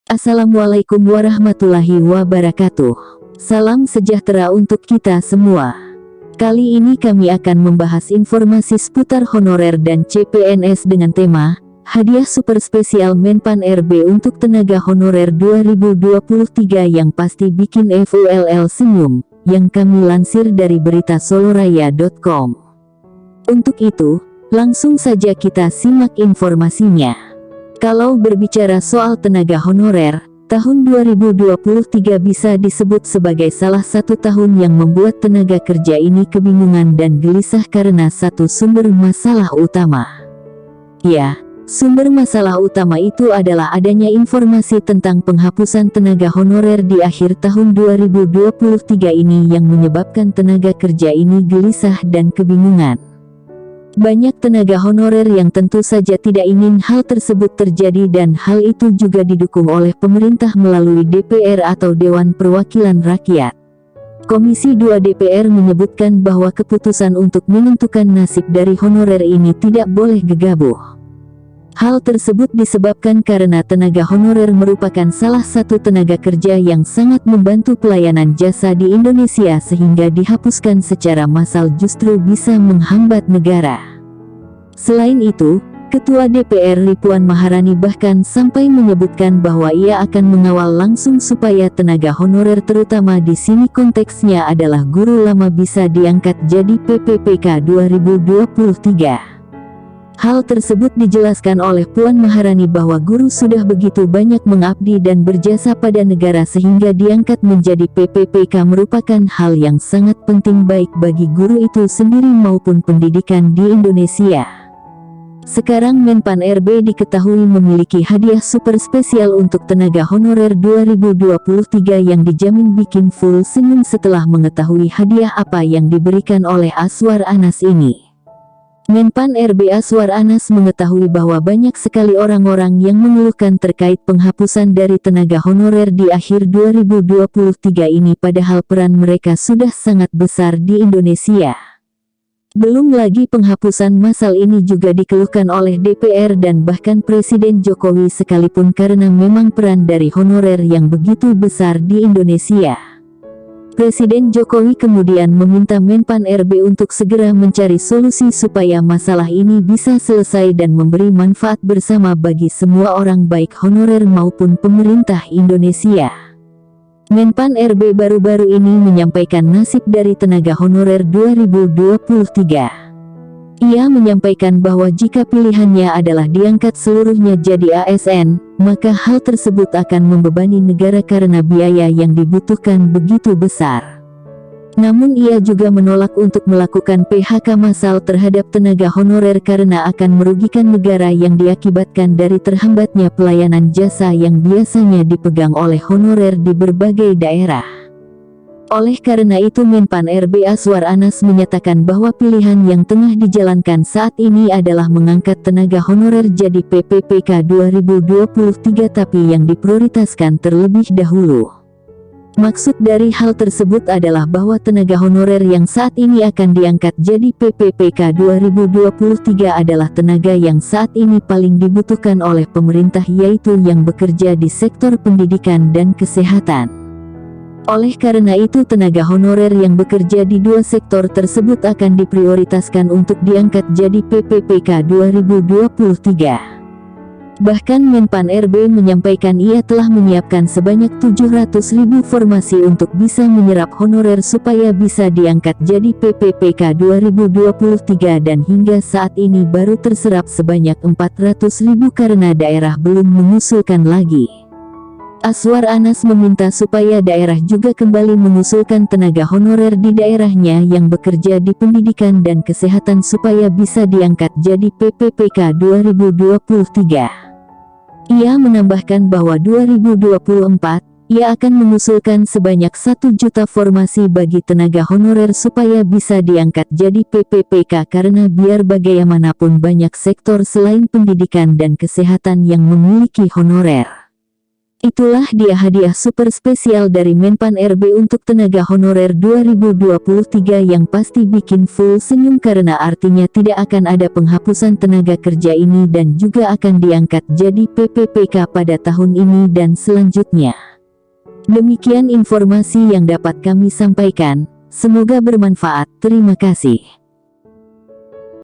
Assalamualaikum warahmatullahi wabarakatuh. Salam sejahtera untuk kita semua. Kali ini kami akan membahas informasi seputar honorer dan CPNS dengan tema Hadiah Super Spesial Menpan RB untuk tenaga honorer 2023 yang pasti bikin FULL senyum, yang kami lansir dari berita soloraya.com. Untuk itu, langsung saja kita simak informasinya. Kalau berbicara soal tenaga honorer, tahun 2023 bisa disebut sebagai salah satu tahun yang membuat tenaga kerja ini kebingungan dan gelisah karena satu sumber masalah utama. Ya, sumber masalah utama itu adalah adanya informasi tentang penghapusan tenaga honorer di akhir tahun 2023 ini yang menyebabkan tenaga kerja ini gelisah dan kebingungan. Banyak tenaga honorer yang tentu saja tidak ingin hal tersebut terjadi dan hal itu juga didukung oleh pemerintah melalui DPR atau Dewan Perwakilan Rakyat. Komisi 2 DPR menyebutkan bahwa keputusan untuk menentukan nasib dari honorer ini tidak boleh gegabah. Hal tersebut disebabkan karena tenaga honorer merupakan salah satu tenaga kerja yang sangat membantu pelayanan jasa di Indonesia sehingga dihapuskan secara massal justru bisa menghambat negara. Selain itu, Ketua DPR Puan Maharani bahkan sampai menyebutkan bahwa ia akan mengawal langsung supaya tenaga honorer terutama di sini konteksnya adalah guru lama bisa diangkat jadi PPPK 2023. Hal tersebut dijelaskan oleh Puan Maharani bahwa guru sudah begitu banyak mengabdi dan berjasa pada negara sehingga diangkat menjadi PPPK merupakan hal yang sangat penting baik bagi guru itu sendiri maupun pendidikan di Indonesia. Sekarang Menpan RB diketahui memiliki hadiah super spesial untuk tenaga honorer 2023 yang dijamin bikin full senyum setelah mengetahui hadiah apa yang diberikan oleh Azwar Anas ini. Menpan RB Azwar Anas mengetahui bahwa banyak sekali orang-orang yang mengeluhkan terkait penghapusan dari tenaga honorer di akhir 2023 ini padahal peran mereka sudah sangat besar di Indonesia. Belum lagi penghapusan massal ini juga dikeluhkan oleh DPR dan bahkan Presiden Jokowi sekalipun karena memang peran dari honorer yang begitu besar di Indonesia. Presiden Jokowi kemudian meminta Menpan RB untuk segera mencari solusi supaya masalah ini bisa selesai dan memberi manfaat bersama bagi semua orang baik honorer maupun pemerintah Indonesia. Menpan RB baru-baru ini menyampaikan nasib dari tenaga honorer 2023. Ia menyampaikan bahwa jika pilihannya adalah diangkat seluruhnya jadi ASN, maka hal tersebut akan membebani negara karena biaya yang dibutuhkan begitu besar. Namun ia juga menolak untuk melakukan PHK massal terhadap tenaga honorer karena akan merugikan negara yang diakibatkan dari terhambatnya pelayanan jasa yang biasanya dipegang oleh honorer di berbagai daerah. Oleh karena itu Menpan RB Azwar Anas menyatakan bahwa pilihan yang tengah dijalankan saat ini adalah mengangkat tenaga honorer jadi PPPK 2023 tapi yang diprioritaskan terlebih dahulu. Maksud dari hal tersebut adalah bahwa tenaga honorer yang saat ini akan diangkat jadi PPPK 2023 adalah tenaga yang saat ini paling dibutuhkan oleh pemerintah yaitu yang bekerja di sektor pendidikan dan kesehatan. Oleh karena itu tenaga honorer yang bekerja di dua sektor tersebut akan diprioritaskan untuk diangkat jadi PPPK 2023. Bahkan Menpan RB menyampaikan ia telah menyiapkan sebanyak 700.000 formasi untuk bisa menyerap honorer supaya bisa diangkat jadi PPPK 2023 dan hingga saat ini baru terserap sebanyak 400.000 karena daerah belum mengusulkan lagi. Azwar Anas meminta supaya daerah juga kembali mengusulkan tenaga honorer di daerahnya yang bekerja di pendidikan dan kesehatan supaya bisa diangkat jadi PPPK 2023. Ia menambahkan bahwa 2024, ia akan mengusulkan sebanyak 1 juta formasi bagi tenaga honorer supaya bisa diangkat jadi PPPK karena biar bagaimanapun banyak sektor selain pendidikan dan kesehatan yang memiliki honorer. Itulah dia hadiah super spesial dari Menpan RB untuk tenaga honorer 2023 yang pasti bikin full senyum karena artinya tidak akan ada penghapusan tenaga kerja ini dan juga akan diangkat jadi PPPK pada tahun ini dan selanjutnya. Demikian informasi yang dapat kami sampaikan, semoga bermanfaat. Terima kasih.